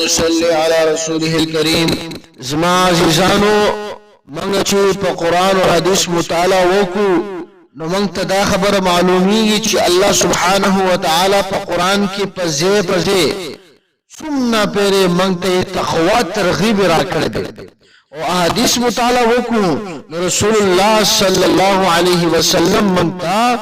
ونصلي على رسوله الكريم. زما عزیزانو منګ چې په قران او حدیث مطالعه وکړو نو موږ ته دا خبره معلومیږي چې الله سبحانه و تعالی په قران کې په ځای څومره پرې موږ ته تقوا ترغیب راکړه دي او حدیث مطالعه وکړو نو رسول الله صلی الله علیه وسلم موږ ته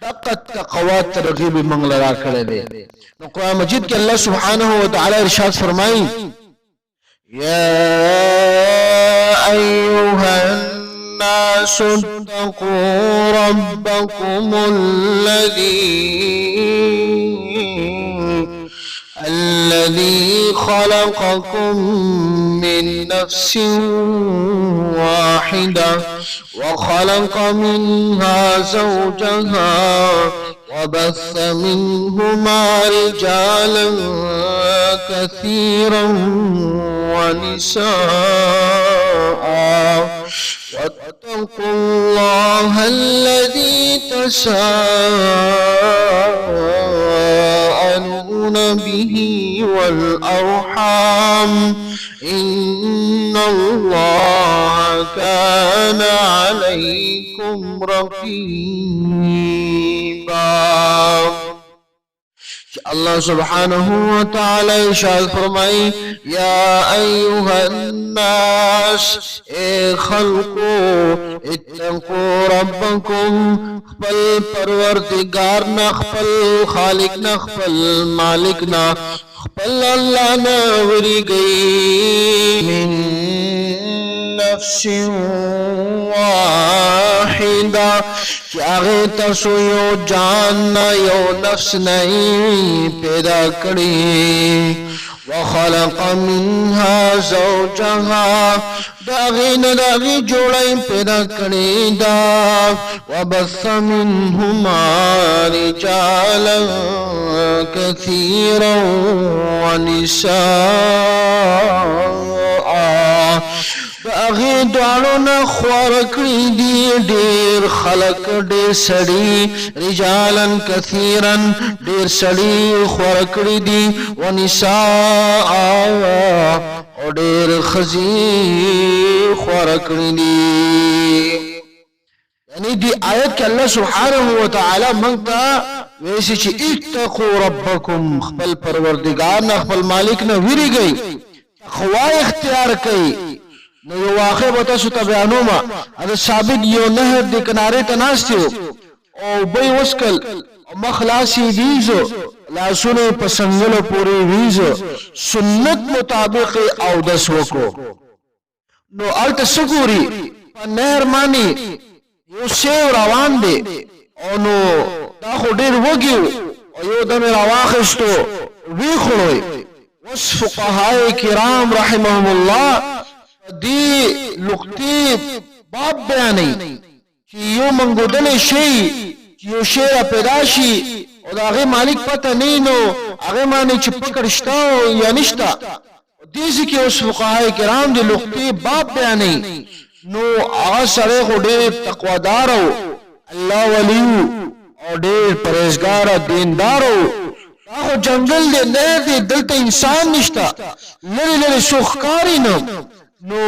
دقت تقوا ترغیب موږ لرا کړه دي. نو قران مجید کې الله سبحانه و تعالی ارشاد فرمایي يا أيها الناس اتقوا ربكم الذي خلقكم من نفس واحدة وخلق منها زوجها وبث منهما رجالا كثيرا ونساء واتقوا الله الذي تساءلون به والأرحام إن الله كان عليكم رقيبا. الله سبحانه وتعالى ارشاد فرمائے یا ایها الناس اے خلقو اتقوا ربکم خپل پروردگار نا خپل خالق نا خپل مالک نا خپل اللہ نا وری گئی من نفس واحدہ چاہے تسو یو جان یو نفس نہیں پیدا کری وخلق منها زوجها داغی جوڑائی پیدا کری دا وبث منهما رجالا كثيرا ونساء داغی دوالو نا خوارکڑی دی دیر خلق دیر سڑی رجالا کثیرا دیر سڑی خوارکڑی دی ونساء او دیر خزی خوارکڑی دی. یعنی دی آیت کہ اللہ سبحانہ وتعالی منگتا ویسی چی اتقو ربکم خپل پروردگار نا خپل مالک نا ویری گئی تقوی اختیار کئی. نو یو واقع بتا سو تبیانوما ادا ثابت یو نهر دی کنارے تناستیو او بی وسکل مخلاصی دیزو لاسونے پسنگلو پوری ویزو سنت مطابق او دس وکو نو آلتا سگوری پا نهر مانی یو سیو روان دی او نو دا خو دیر وگیو او یو دم رواخشتو وی خوڑوی وس فقہائی کرام رحمهم اللہ دی لقطی باب بیانی چی یو منگودل شی یو شیر پیدا شی او دا آغی مالک پتا نینو آغی مانی چی پکرشتاو یا نشتا دیسی کی اس فقہائی کرام دی لقطی باب بیانی نو آغا سرے خو دیر تقوادارو اللہ ولیو او دیر پریزگارا دیندارو آخو جنگل دے نیر دے دلتا انسان نشتا لری لری سوخکاری نم نو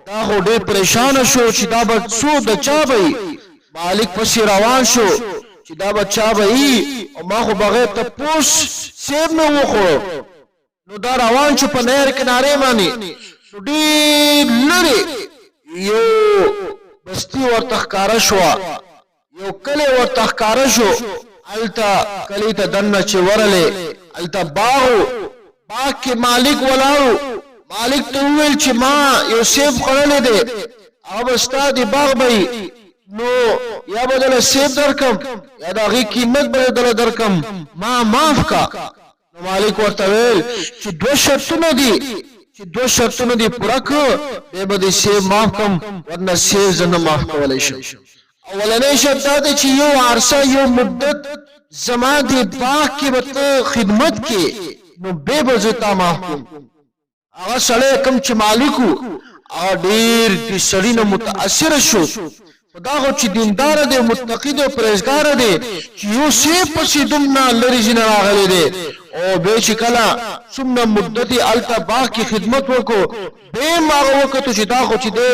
دا خو ډیر پریشان شو چې دا به څو د چا بئی مالک پسی روان شو چې دا به چا بئی او ما خو بغیر تپوس سیب مې وخوړو نو دا روان شو په نهر کنارې باندې نو ډیر لرې یو بستی ورته ښکاره شوه یو کلی ورته ښکاره شو هلته کلي ته دننه چې ورلې هلته باغ کې مالک ولاړو مالک تو ویل چې ما یو سیب خړلې ده او ستا دی باغ بئی نو یا بدل سیب درکم یا دا غي قیمت بدل درکم ما معاف کا. نو مالک ورته ویل چې دو شرطونه دي پوره کړه به به سیب معاف کم ورنه سیب زنه معاف کولای شم. اولنې شرط دا چې یو عرصه یو مدت زما دی باغ کې به خدمت کې نو به به زتا معاف کوم. آغا سڑے کم چی مالکو آغا دیر دی سڑی نا متاثر شو خدا خو چی دیندار دے متقی دے پریزگار دے چی یو سیب پسی دمنا لری زین راغلی دے او به چې کله څومره مدت الته باغ کې خدمت وکړو به ما وکړو چې دا خو چې دی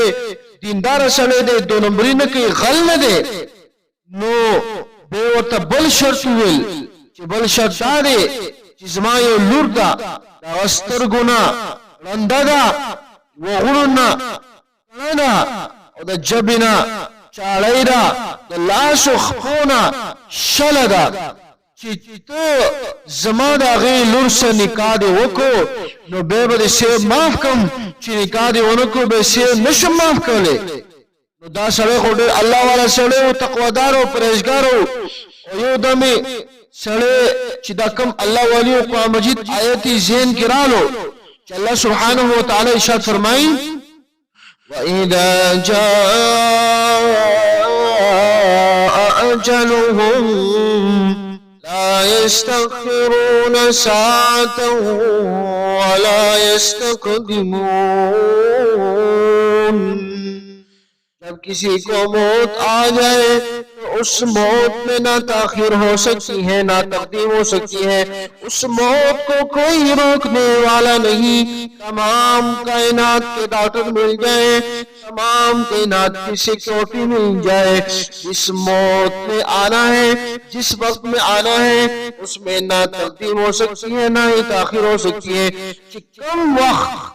دیندار سړی دی دو نمبري نه کوي غل نه دی نو به ورته بل شرط ویل چې بل شرط دا دی چې زما یو لور ده د سترګو نه ړنده ده وغوړو نه کڼه ده او د ژبې نه چاړی ده د لاسو خپو نه شله ده چې ته زما د هغې لور سره نکاح دې وکړو نو بیا به دې سیب معاف کړم چې نکاح دې ونه کړو بیا سیب نه شم معاف کولی نو دا سړی خو ډېر الله والا سړی و تقوادار و پرهیزګار و او یو دمې سړی چې دا کم الله والی و قرآن مجید آیت ذهن کې رالو چې الله سبحانه وتعالی ارشاد فرمایي وَإِذَا جَاءَ أَجَلُهُمْ لا يستغفرون ساعة ولا يستقدمون جب کسی کو موت آ جائے تو اس موت میں نہ تاخیر ہو سکتی ہے نہ تقدیم ہو سکتی ہے اس موت کو کوئی روکنے والا نہیں تمام کائنات کے ڈاکٹر مل جائیں تمام کائنات کی سیکورٹی مل جائے جس موت میں آنا ہے جس وقت میں آنا ہے اس میں نہ تقدیم ہو سکتی ہے نہ ہی تاخیر ہو سکتی ہے کہ کم وقت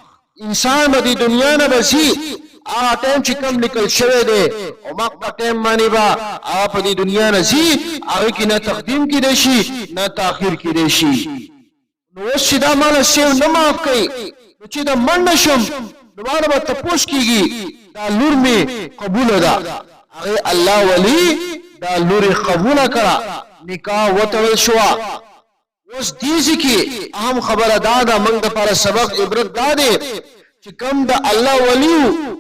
انسان بدی دنیا نہ بسی آغا ٹائم چی کم نکل شوے دے او مقا ٹائم مانی با آغا پا دی دنیا نزی آغا کی نہ تقدیم کی دیشی نہ تاخیر کی دیشی نو اس چی دا مالا سیو نماف کئی نو چی دا من نشم نمانا با تپوس کی گی دا لور میں قبول دا آغا اللہ ولی دا لور قبول کرا نکاح وطول شوا اس دیزی کی اہم خبر دادا منگ دا پارا سبق عبرت دادے چی کم دا اللہ ولیو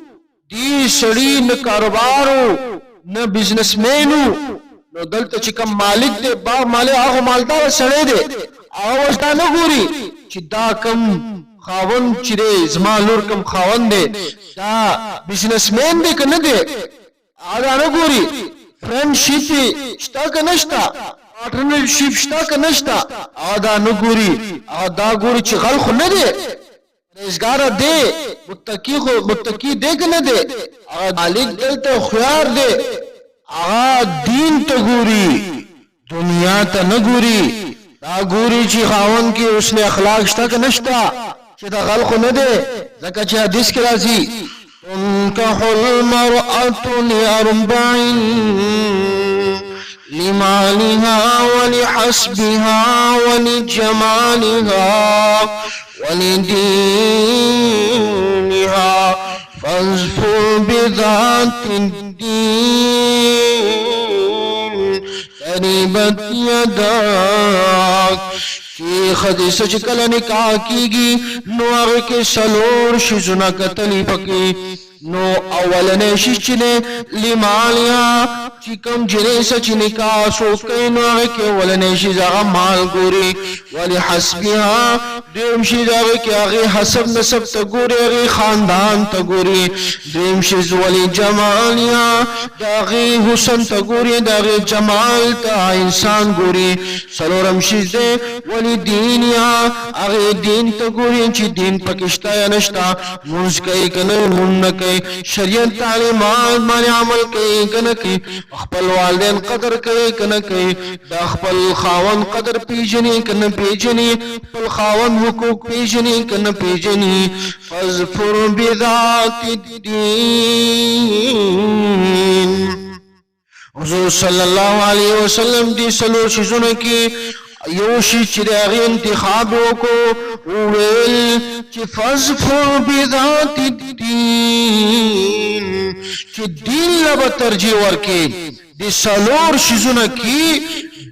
دی سڑی نہ کاروبارو نہ بزنس مینو نو دلتا چی کم مالک دے باغ مالک آغا مالدار سڑے دے آغا وشتا نہ گوری چی دا کم خاون چی دے زمان لور کم خاون دے دا بزنس مین دے کن دے آغا نہ گوری فرینڈ شیپی شتا کا نشتا پارٹنر شیپ شتا کا نشتا آغا دا نہ گوری آغا دا گوری چی غل خو نہ دے رزگارہ دے متقی دے کہ نہ دے آغا مالک دلتا خیار دے آغا دین تا گوری دنیا تا نگوری دا گوری چی خاون کی اس نے اخلاق شتا کہ نشتا چی دا غلق نہ دے زکا چی حدیث کی رازی تنکح المرأة لأربعین لمالها ولحسبها ولجمالها ولدينها فاظفر بذات الدين تربت يداك کی خدیث چکل نکاح کی گی نو آگے کے سلور شیزنا کتلی پکی نو اولنے شیچنے لیمالیا چی کم جنے سچ نکاح سوکے نو آگے کے اولنے شیز آگا مال گوری ولی حسبیہا دیم شیز آگے کے آگے حسب نسب تگوری آگے خاندان تگوری دیم شیز ولی جمالیا داغی حسن تگوری داغی جمال تا انسان گوری سلورم شیز دے ولی دینیا آگے دین تگوری چی دین پکشتا یا نشتا منز کئی کنر من نکئی شریعت تعلیمات مانی عمل کئی کنکی اخپل والدین قدر کئی کنکی دا اخپل خاون قدر پیجنی کن پیجنی اخپل خاون حقوق پیجنی کن پیجنی فاظفر بذات الدین حضور صلی اللہ علیہ وسلم دی سلو شیزن کی یوشی چی داغی انتخابوں کو اویل چی فاظفر بذات الدین چی دین لبا ترجیح ورکی دی سالور شیزونا کی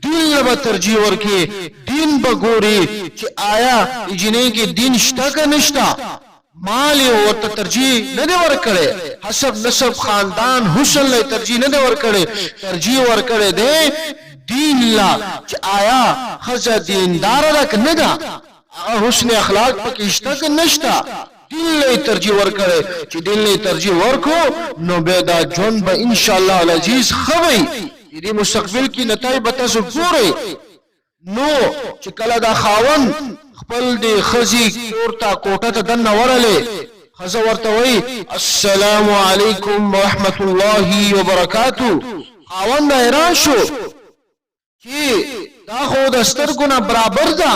دین لبا ترجیح ورکی دین بگوری چی آیا اجنے کی دین شتا کا نشتا مالی ورطا ترجیح ندے ورکڑے حسب نسب خاندان حسن لے ترجیح ندے ورکڑے ترجیح ورکڑے دے دین لا چی آیا خزا دیندار رک ندا حسن اخلاق پکشتا کا نشتا دین لے ترجیح ورکڑے چی دین لے ترجیح ورکو نو بیدا جون با انشاءاللہ العزیز خوئی یہ مستقبل کی نتائج بتا سو پورے نو چې کله دا خاوند خپل دی خزي کورتا کوټه ته دنه ورلې خزه ورته وی السلام علیکم ورحمت الله وبرکاتو خاوند حیران شو چې دا خو د سترګو نه برابر ده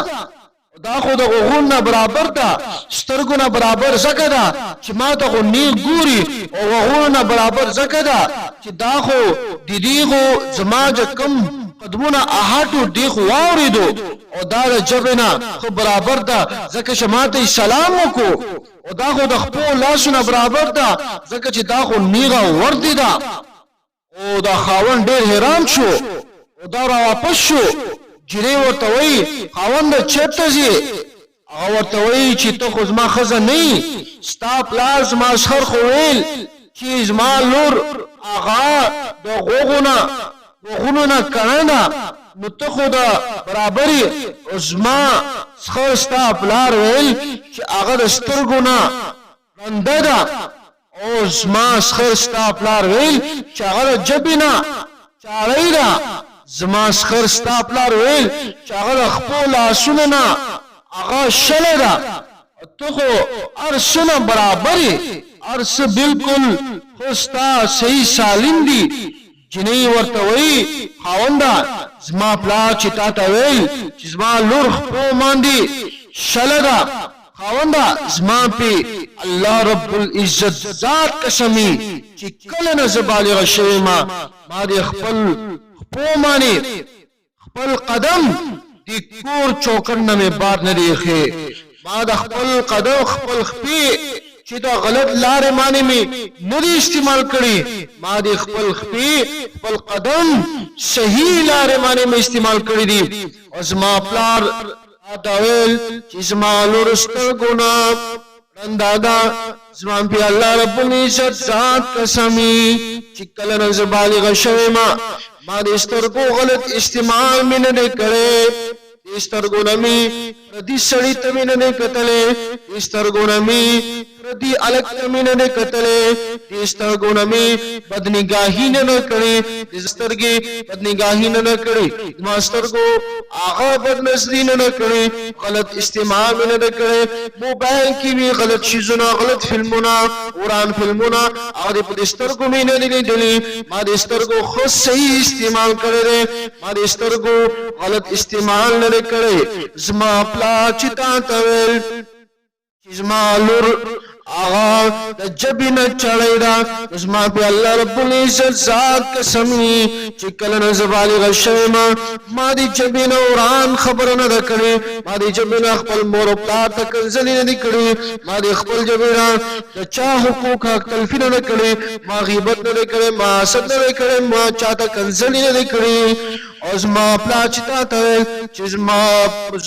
دا خو د غوغون نه برابر ده سترګو نه برابر زکه ده چې ما ته خو نیغ ګوري او غوغون نه برابر زکه ده چې دا خو د دیغو زما چې کم قدمونه احاټو دیغو واوریدو او دا د جبې نه خو برابر ده ځکه چې ما ته سلام وکړو او دا خو د خپو لاسونه برابر ده ځکه چې دا خو نیغه وردی ده او دا خاوند ډېر حیران شو او دا را واپس شو جری ورته وی خاوند چېرته ځې هغه ورته وی چې ته خو زما ښځه نه یې ستا پلار زما شخر خو ویل چې زما لور هغه د غوغونو نه کڼه ده نو ته خو د برابر یې او زما څخه ستا پلار ویل چې هغه د سترګو نه ړنده ده او زما څخه ستا پلار ویل چې هغه د ژبې نه چاړی ده زما څخه ستا پلار ویل چې هغه د خپو لاسونو نه هغه شله ده ته خو هر څه نه برابر یې هر څه بالکل خو ستا صحیح سالم دي جنۍ ورته وی خاونده زما پلار چې تا ته ویل چې زما لور خپو باندې شله ده خاونده زما پې الله رب العزت ذات قسمي چې کله نه زه بالغه شوې ما د خپل خپو باندې خپل قدم د کور چوکر نه مې بار نه دی ایښی ما د خپل قدم خپل خپې چې دا غلط لارې باندې مې نه دی استعمال کړي ما د خپل خپې خپل قدم صحیح لارې باندې مې استعمال کړي دي او زما پلار دا ویل چې زما لور سترګو نه ړنده ده زما پې الله رب العزت ذات قسمي چې کله نه زه بالغه شوې ما د سترګو غلط استعمال مې نه دی کړی د سترګو نه مې پردي سړي ته مې نه دی کتلی د سترګو نه مې پردي هلک ته مې نه دی کتلی د سترګو نه مې بدنګاهي نه کړې د سترګې بدنګاهي نه کړې زما سترګو هغه بدنظري نه کړې غلط استعمال مې نه دی کړی موبایل کې مې غلط شیزونه غلط فلمونه وران فلمونه هغه په دې سترګو مې نه دی لیدلي ما د سترګو خو صحیح استعمال کړی دی ما د سترګو غلط استعمال نه دی کړی زما پلار چې تا ته ویل چې زما لور هغه د ژبې نه چړی ده زما پې الله رب العزت ذات قسمي چې کله نه زه بالغه شوې ما د ژبې نه وران خبره نه ده کړې ما د ژبې نه خپل مور او پلار ته کنځلې نه دي کړې ما د خپل ژبې نه د چا حقوق حق تلفي نه کړې ما غیبت نه دی کړی ما حسد نه دی کړی ما چا ته کنځلې نه دی کړې او زما پلار چې تا ته ویل چې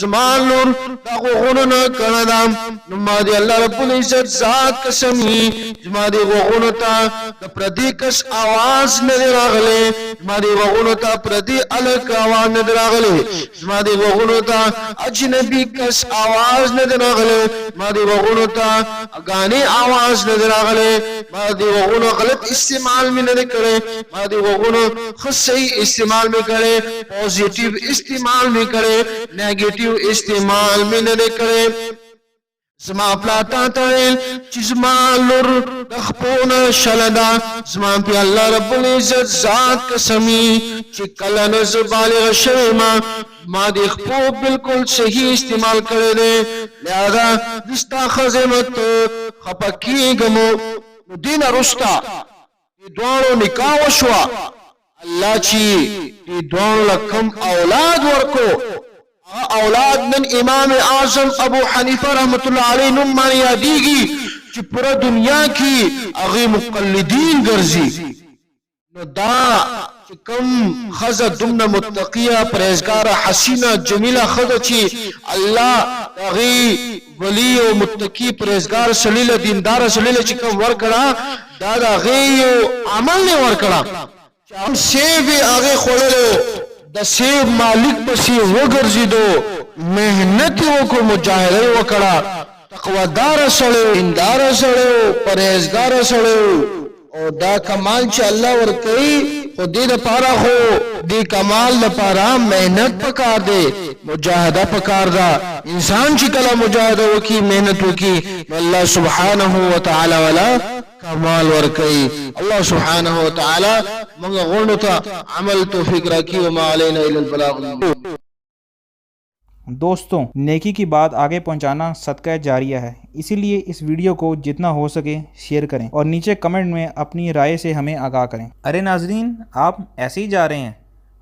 زما لور دا غوغونو نه کڼه ده نو ما د الله رب العزت ذات قسمي زما د غوغونو ته د پردي کس آواز نه دی راغلی زما د غوغونو ته پردي هلک آواز نه دی راغلی زما د غوغونو ته اجنبي کس آواز نه دی راغلی ما د غوغونو ته غانې آواز نه دی راغلی ما د غوغونو غلط استعمال مې نه دی کړی ما د غوغونو ښه صحیح استعمال مې کړی پوزیټیو استعمال مې کړی نیگیټیو استعمال مې نه دی کړی زما پلار تا ته ویل چې زما لور د خپو نه شله ده زما پې الله رب العزت ذات قسمي چې کله نه زه بالغه شوې ما د خپو بالکل صحیح استعمال کړی دی لہذا زه ستا ښځې نه ته خفه کېږم نو دې نه وروسته د دواړو نکاح وشوه الله چې دې دواړو له کوم اولاد ورکو اولاد نن امام اعظم ابو حنیفه رحمت الله علیه نوم باندې یادېږي چې پوره دنیا کې هغې مقلدین ګرځي نو دا چې کوم ښځه دومره متقیه پرهیزګاره حسینه جمیله ښځه چې الله هغې ولی او متقي پرهیزګار سړي له دینداره سړي له چې کوم ورکړه دا د هغې یو عمل نه ورکړه چې هم سیب یې هغې خوړلو د سیب مالک پسې وګرځېدو محنت یې وکړو مجاهده یې وکړه تقواداره سړی دینداره سړی پرهیزګاره سړی او دا کمال چې الله ورکوي खुद दे पारा हो दे कमाल द पारा मेहनत पकार दे मुजाहदा पकार दा इंसान ची कला मुजाहदा वकी मेहनत वकी अल्लाह सुब्हानहु व तआला वाला कमाल वर्कई। अल्लाह सुब्हानहु व तआला मंगा गुणता अमल तौफीक रखी व मा अलैना इल्लल बलाग। दोस्तों, नेकी की बात आगे पहुंचाना सदका जारिया है, इसीलिए इस वीडियो को जितना हो सके शेयर करें और नीचे कमेंट में अपनी राय से हमें आगाह करें। अरे नाजरीन, आप ऐसे ही जा रहे हैं,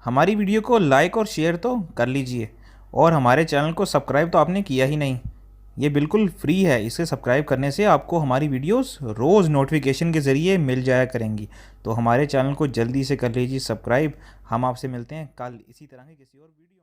हमारी वीडियो को लाइक और शेयर तो कर लीजिए और हमारे चैनल को सब्सक्राइब तो आपने किया ही नहीं। ये बिल्कुल फ्री है, इसे सब्सक्राइब करने से आपको हमारी वीडियोस रोज़ नोटिफिकेशन के ज़रिए मिल जाया करेंगी। तो हमारे चैनल को जल्दी से कर लीजिए सब्सक्राइब। हम आपसे मिलते हैं कल इसी तरह की किसी और वीडियो।